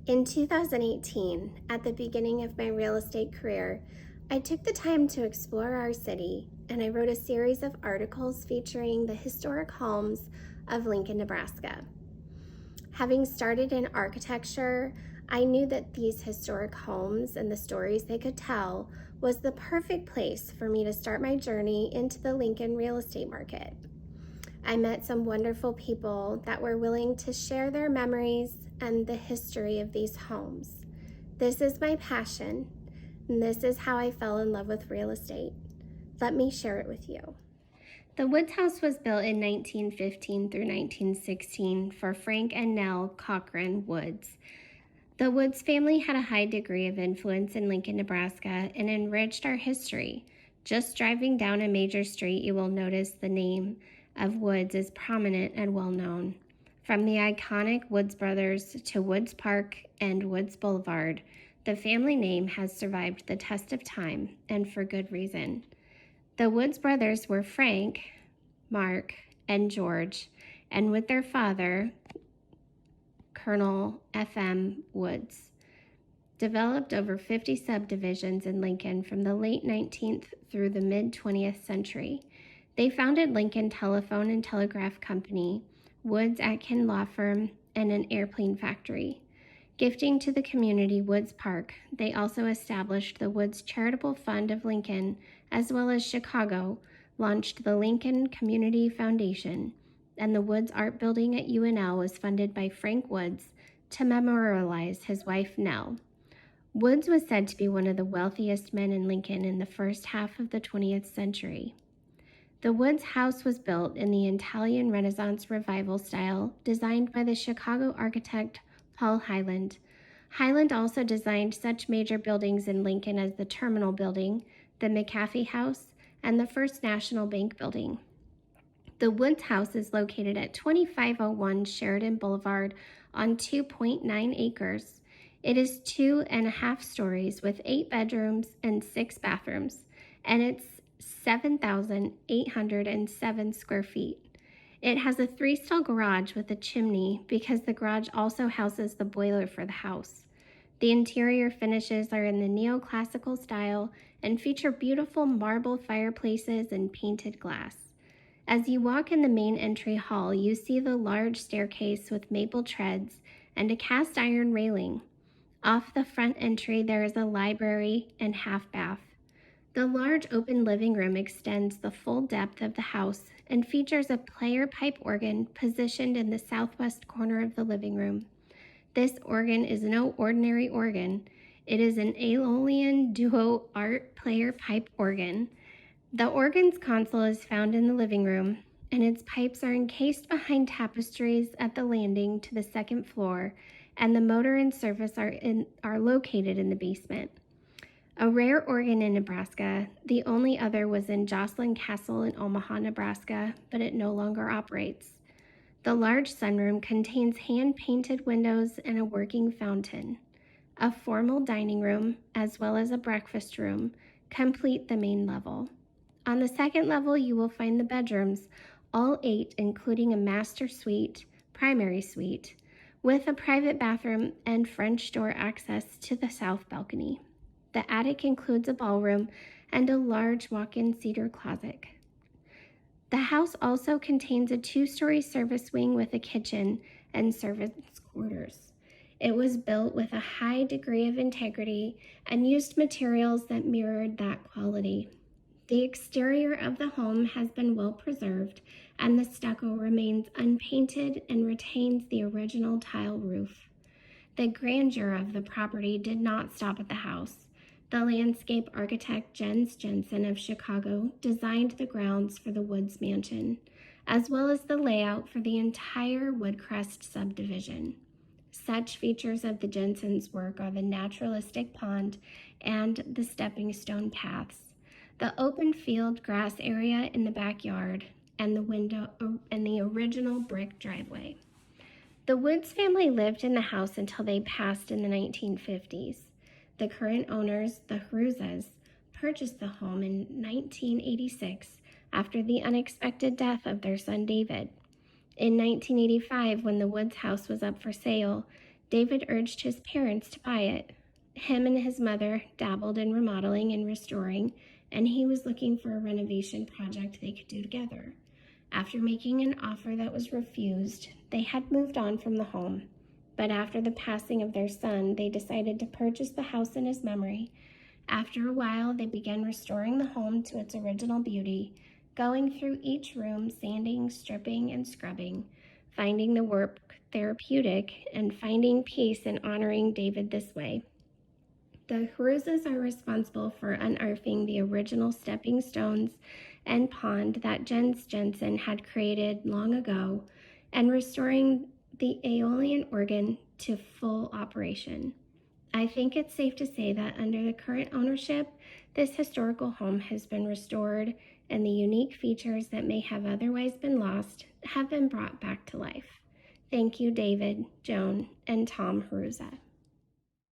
In 2018, at the beginning of my real estate career, I took the time to explore our city and I wrote a series of articles featuring the historic homes of Lincoln, Nebraska. Having started in architecture, I knew that these historic homes and the stories they could tell was the perfect place for me to start my journey into the Lincoln real estate market. I met some wonderful people that were willing to share their memories and the history of these homes. This is my passion, and this is how I fell in love with real estate. Let me share it with you. The Woods House was built in 1915 through 1916 for Frank and Nell Cochran Woods. The Woods family had a high degree of influence in Lincoln, Nebraska, and enriched our history. Just driving down a major street, you will notice the name of Woods is prominent and well known. From the iconic Woods Brothers to Woods Park and Woods Boulevard, the family name has survived the test of time, and for good reason. The Woods brothers were Frank, Mark, and George, and with their father, Colonel F.M. Woods, developed over 50 subdivisions in Lincoln from the late 19th through the mid-20th century. They founded Lincoln Telephone and Telegraph Company, Woods Atkin Law Firm, and an airplane factory. Gifting to the community Woods Park, they also established the Woods Charitable Fund of Lincoln, as well as Chicago, launched the Lincoln Community Foundation, and the Woods Art Building at UNL was funded by Frank Woods to memorialize his wife Nell. Woods was said to be one of the wealthiest men in Lincoln in the first half of the 20th century. The Woods House was built in the Italian Renaissance Revival style, designed by the Chicago architect Paul Hyland. Hyland also designed such major buildings in Lincoln as the Terminal Building, the McAfee House, and the First National Bank Building. The Woods House is located at 2501 Sheridan Boulevard on 2.9 acres. It is 2.5 stories with 8 bedrooms and 6 bathrooms, and it's 7,807 square feet. It has a 3-stall garage with a chimney because the garage also houses the boiler for the house. The interior finishes are in the neoclassical style and feature beautiful marble fireplaces and painted glass. As you walk in the main entry hall, you see the large staircase with maple treads and a cast iron railing. Off the front entry, there is a library and half bath. The large open living room extends the full depth of the house and features a player pipe organ positioned in the southwest corner of the living room. This organ is no ordinary organ. It is an Aeolian Duo Art player pipe organ. The organ's console is found in the living room, and its pipes are encased behind tapestries at the landing to the second floor, and the motor and service are located in the basement. A rare organ in Nebraska, the only other was in Jocelyn Castle in Omaha, Nebraska, but it no longer operates. The large sunroom contains hand-painted windows and a working fountain. A formal dining room, as well as a breakfast room, complete the main level. On the second level, you will find the bedrooms, all 8, including a master suite, primary suite, with a private bathroom and French door access to the south balcony. The attic includes a ballroom and a large walk-in cedar closet. The house also contains a 2-story service wing with a kitchen and servants' quarters. It was built with a high degree of integrity and used materials that mirrored that quality. The exterior of the home has been well preserved, and the stucco remains unpainted and retains the original tile roof. The grandeur of the property did not stop at the house. The landscape architect Jens Jensen of Chicago designed the grounds for the Woods Mansion, as well as the layout for the entire Woodcrest subdivision. Such features of the Jensen's work are the naturalistic pond and the stepping stone paths, the open field grass area in the backyard, and the original brick driveway. The Woods family lived in the house until they passed in the 1950s. The current owners, the Hruzas, purchased the home in 1986 after the unexpected death of their son David. In 1985, when the Woods house was up for sale, David urged his parents to buy it. Him and his mother dabbled in remodeling and restoring, and he was looking for a renovation project they could do together. After making an offer that was refused, they had moved on from the home. But after the passing of their son, they decided to purchase the house in his memory. After a while, they began restoring the home to its original beauty, going through each room, sanding, stripping, and scrubbing, finding the work therapeutic, and finding peace in honoring David this way. The Haruzas are responsible for unearthing the original stepping stones and pond that Jens Jensen had created long ago and restoring the Aeolian organ to full operation. I think it's safe to say that under the current ownership, this historical home has been restored and the unique features that may have otherwise been lost have been brought back to life. Thank you, David, Joan, and Tom Haruza.